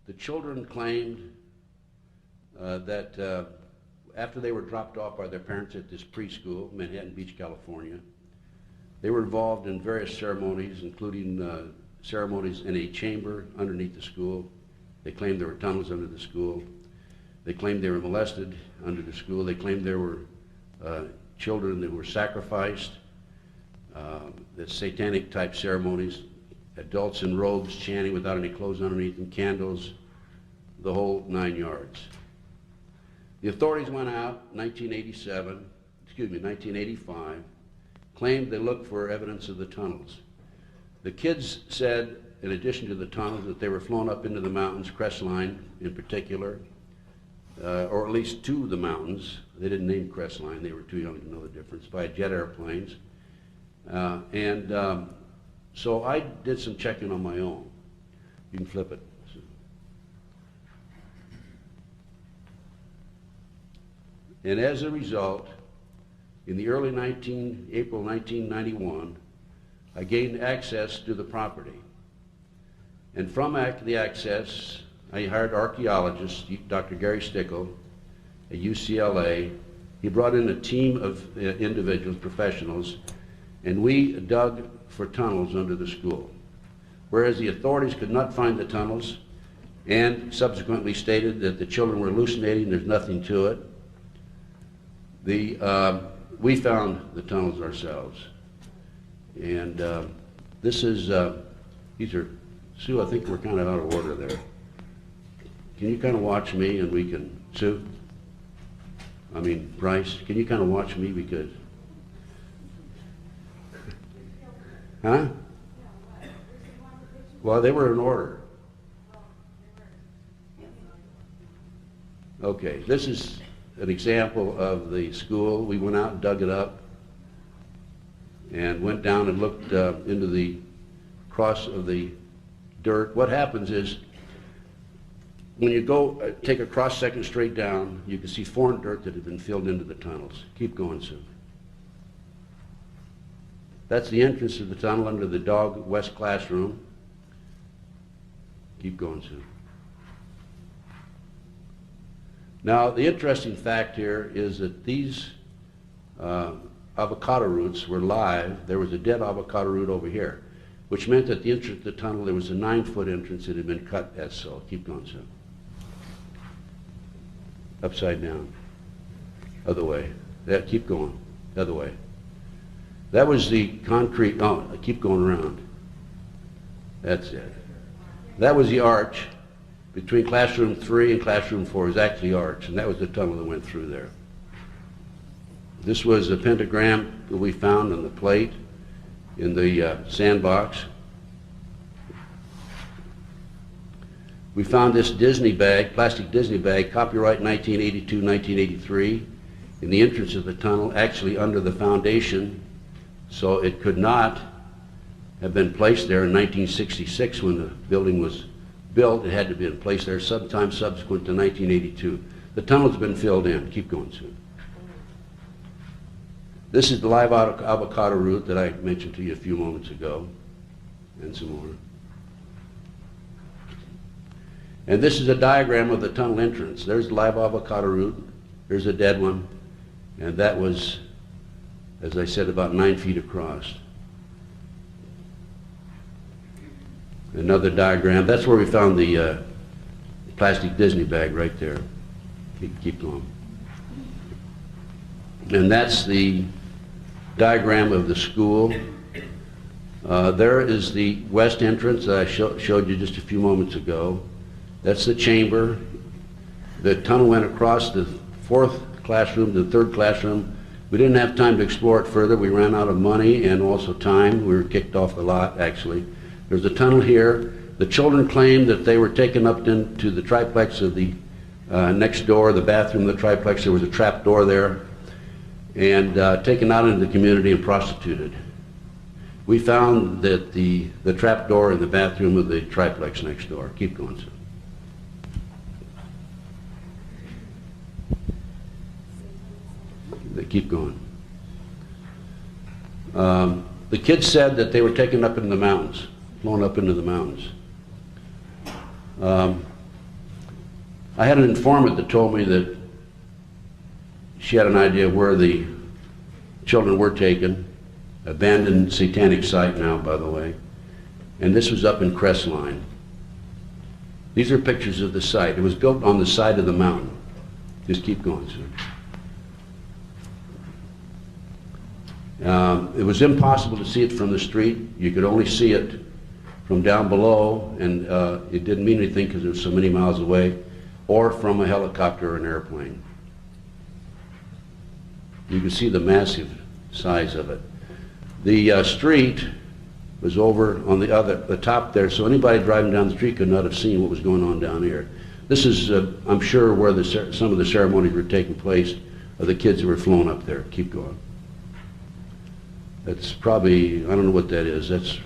The children claimed that after they were dropped off by their parents at this preschool, Manhattan Beach, California, they were involved in various ceremonies, including ceremonies in a chamber underneath the school. They claimed there were tunnels under the school. They claimed they were molested under the school. They claimed there were children that were sacrificed, the satanic type ceremonies, adults in robes chanting without any clothes underneath them, candles, the whole 9 yards. The authorities went out in 1985, claimed they looked for evidence of the tunnels. The kids said, in addition to the tunnels, that they were flown up into the mountains, Crestline in particular, or at least to the mountains. They didn't name Crestline, they were too young to know the difference, by jet airplanes. So I did some checking on my own. You can flip it. And as a result, in the early April 1991, I gained access to the property. And from the access, I hired archaeologist, Dr. Gary Stickle, at UCLA. He brought in a team of individuals, professionals, and we dug for tunnels under the school. Whereas the authorities could not find the tunnels and subsequently stated that the children were hallucinating, there's nothing to it, we found the tunnels ourselves. And this is, these are, Sue, I think we're kind of out of order there. Can you kind of watch me and we can, Sue? I mean, Bryce, can you kind of watch me because, huh? Well, they were in order. Okay, this is an example of the school. We went out and dug it up and went down and looked into the cross of the dirt. What happens is, when you go take a cross section straight down, you can see foreign dirt that had been filled into the tunnels. Keep going, Sue. That's the entrance to the tunnel under the Dog West classroom. Keep going, Sue. Now, the interesting fact here is that these avocado roots were live. There was a dead avocado root over here, which meant that the entrance to the tunnel, there was a 9-foot entrance that had been cut as so. Keep going, Sue. Upside down. Other way. That, keep going. The other way. That was the concrete, oh, keep going around. That's it. That was the arch between classroom 3 and classroom 4. It was actually arch, and that was the tunnel that went through there. This was a pentagram that we found on the plate in the sandbox. We found this Disney bag, plastic Disney bag, copyright 1982, 1983, in the entrance of the tunnel, actually under the foundation, so it could not have been placed there in 1966 when the building was built. It had to be placed there sometime subsequent to 1982. The tunnel's been filled in. Keep going, Sue. This is the live avocado root that I mentioned to you a few moments ago, and some more. And this is a diagram of the tunnel entrance. There's the live avocado root, there's a dead one, and that was, as I said, about 9 feet across. Another diagram, that's where we found the plastic Disney bag right there. Keep going. And that's the diagram of the school. There is the west entrance that I showed you just a few moments ago. That's the chamber. The tunnel went across the 4th classroom to the 3rd classroom. We didn't have time to explore it further. We ran out of money and also time. We were kicked off the lot, actually. There's a tunnel here. The children claimed that they were taken up into the triplex of the next door, the bathroom of the triplex. There was a trap door there, and taken out into the community and prostituted. We found that the trap door in the bathroom of the triplex next door. Keep going, sir. Keep going. The kids said that they were taken up into the mountains, flown up into the mountains. I had an informant that told me that she had an idea where the children were taken. Abandoned satanic site now, by the way. And this was up in Crestline. These are pictures of the site. It was built on the side of the mountain. Just keep going, sir. It was impossible to see it from the street. You could only see it from down below, and it didn't mean anything because it was so many miles away, or from a helicopter or an airplane. You can see the massive size of it. The street was over on the top there, so anybody driving down the street could not have seen what was going on down here. This is, I'm sure, where some of the ceremonies were taking place of the kids who were flown up there. Keep going. That's probably, I don't know what that is.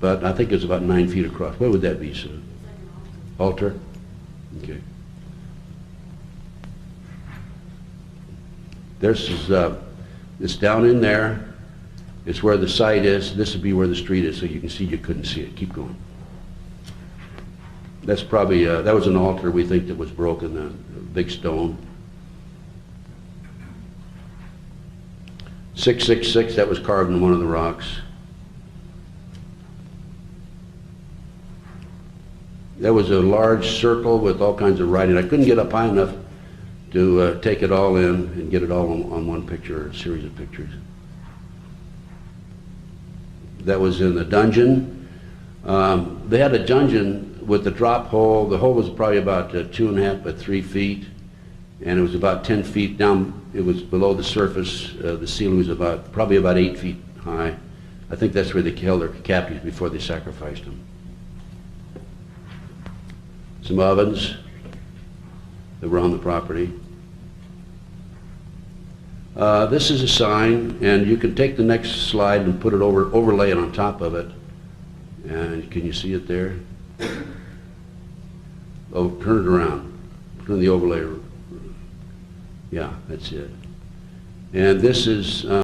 But I think it's about 9 feet across. What would that be, sir? Altar? Okay. It's down in there. It's where the site is. This would be where the street is, so you can see you couldn't see it. Keep going. That's probably, that was an altar we think that was broken, a big stone. 666, that was carved in one of the rocks. That was a large circle with all kinds of writing. I couldn't get up high enough to take it all in and get it all on one picture, or a series of pictures. That was in the dungeon. They had a dungeon with the drop hole. The hole was probably about 2.5 by 3 feet, and it was about 10 feet down. It was below the surface. The ceiling was probably about 8 feet high. I think that's where they killed their captives before they sacrificed them. Some ovens that were on the property. This is a sign, and you can take the next slide and put it overlay it on top of it. And can you see it there? Oh, turn it around. Turn the overlay. Yeah, that's it. And this is